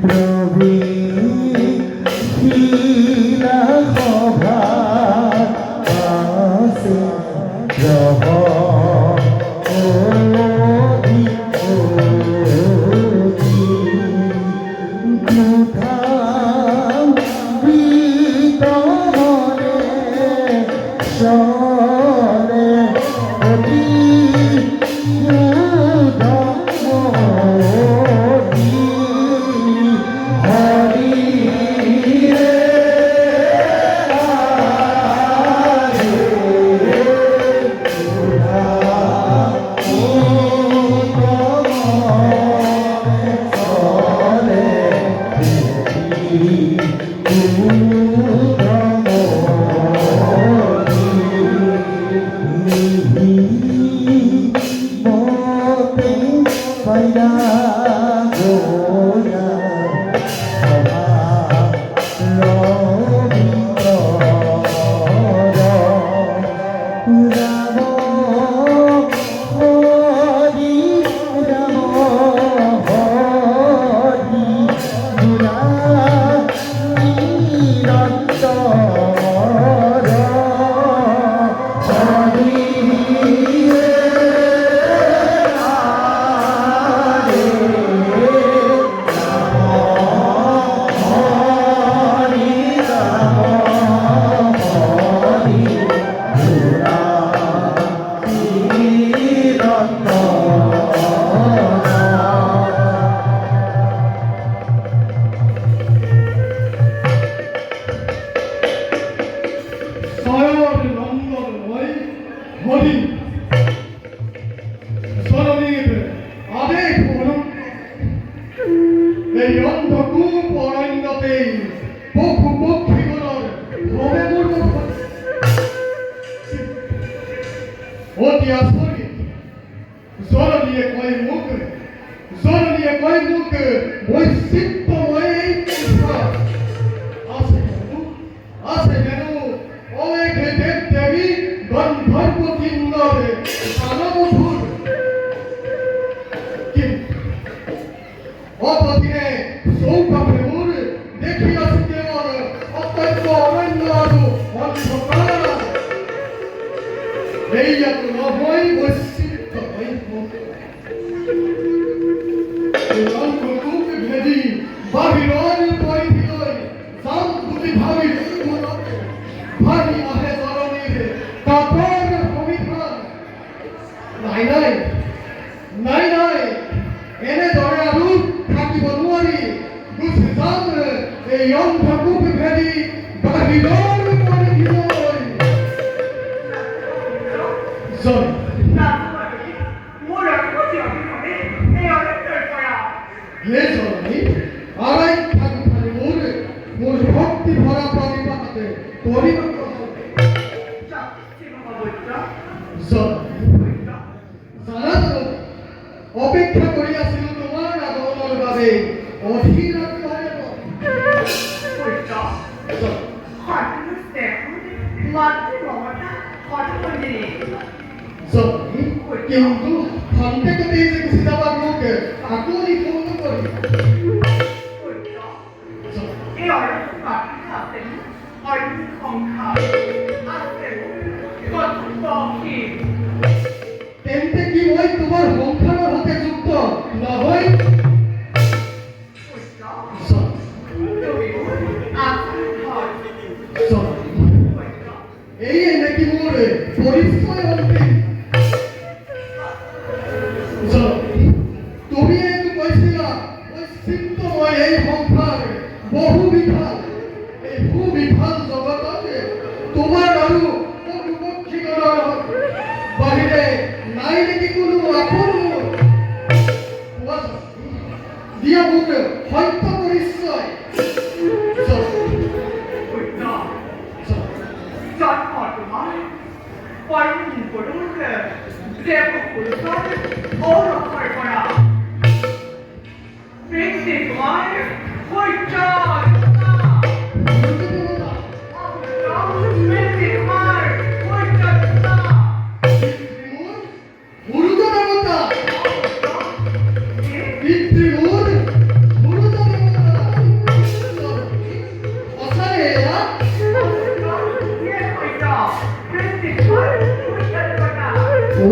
প্রভৃতিলা সভা আছে রহ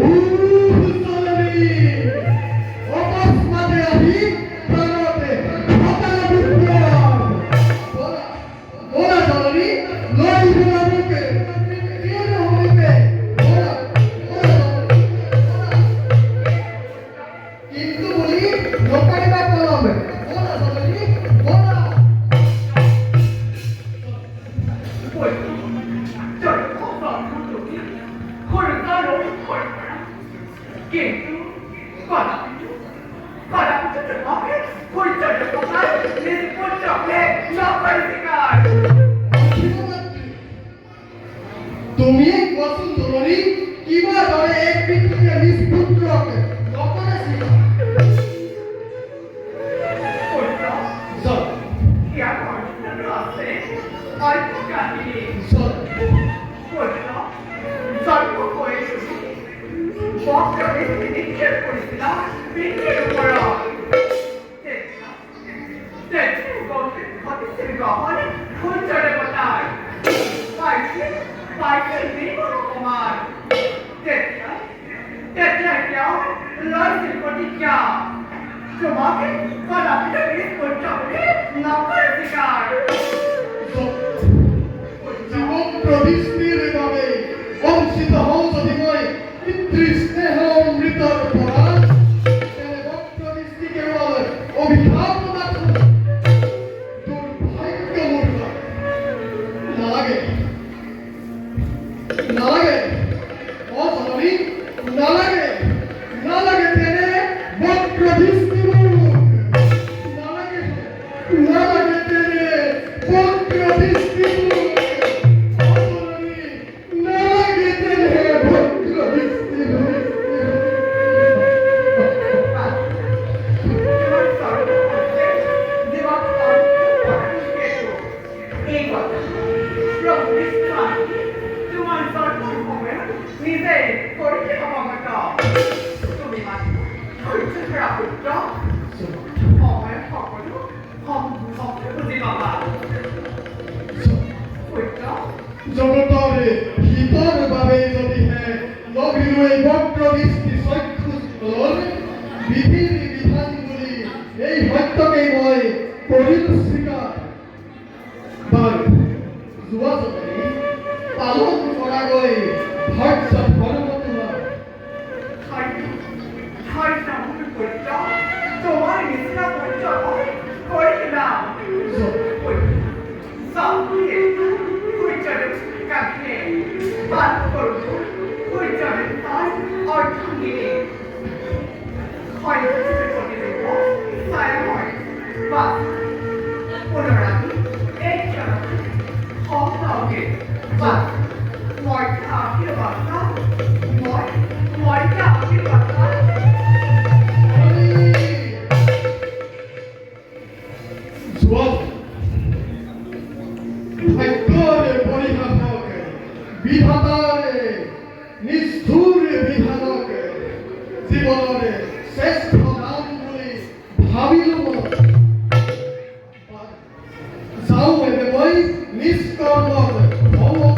উহতলি অকস্মাতে আহি প্রাণতে হতাল বিদ্যার ওরা জননী লই বুলাবুকে কেন হইবে ওরা কিন্তু বলি লোকারিবা কলমে ওরা জননী ওরা তুমি কোসুন জননী কিবা ধরে এক পিতৃকে নিষ্পুত্রকে গোপনে শিখা জীবন প্রবিষ্টির ভাবে বংশিত হও যদি মই পিতৃস্নেহ অমৃতর পরাণ তেনে বক্রদৃষ্টি কেবল অভিশাপ মাত্র দুর্ভাগ্য মূর্খ নালাগে নালাগে ও জননী নালাগে নালাগে তেনে বক্রদৃষ্টি মূর্খ নালাগে নালাগে তেনে বক্রদৃষ্টি মূর্খ জগতরে হিতর বাবে যদি হে লভিলো এই বক্রদৃষ্টি চক্ষুষ বিধির বিধানগুলি এই সত্যকেই মই কৰিল স্বীকাৰ বাৰু যোৱা জনী পালন কৰাগৈ ধৈৰ্য ধৰ্ম তোমাৰ তোমার নিচিনা পরিচয় করি না ভাগ্যরে পরিহাসক বিধাতারে নিষ্ঠুর বিধানক জীবনরে শ্রেষ্ঠ নাম বলি ভাবিল যাও এবে মই নিষ্কৰ্ম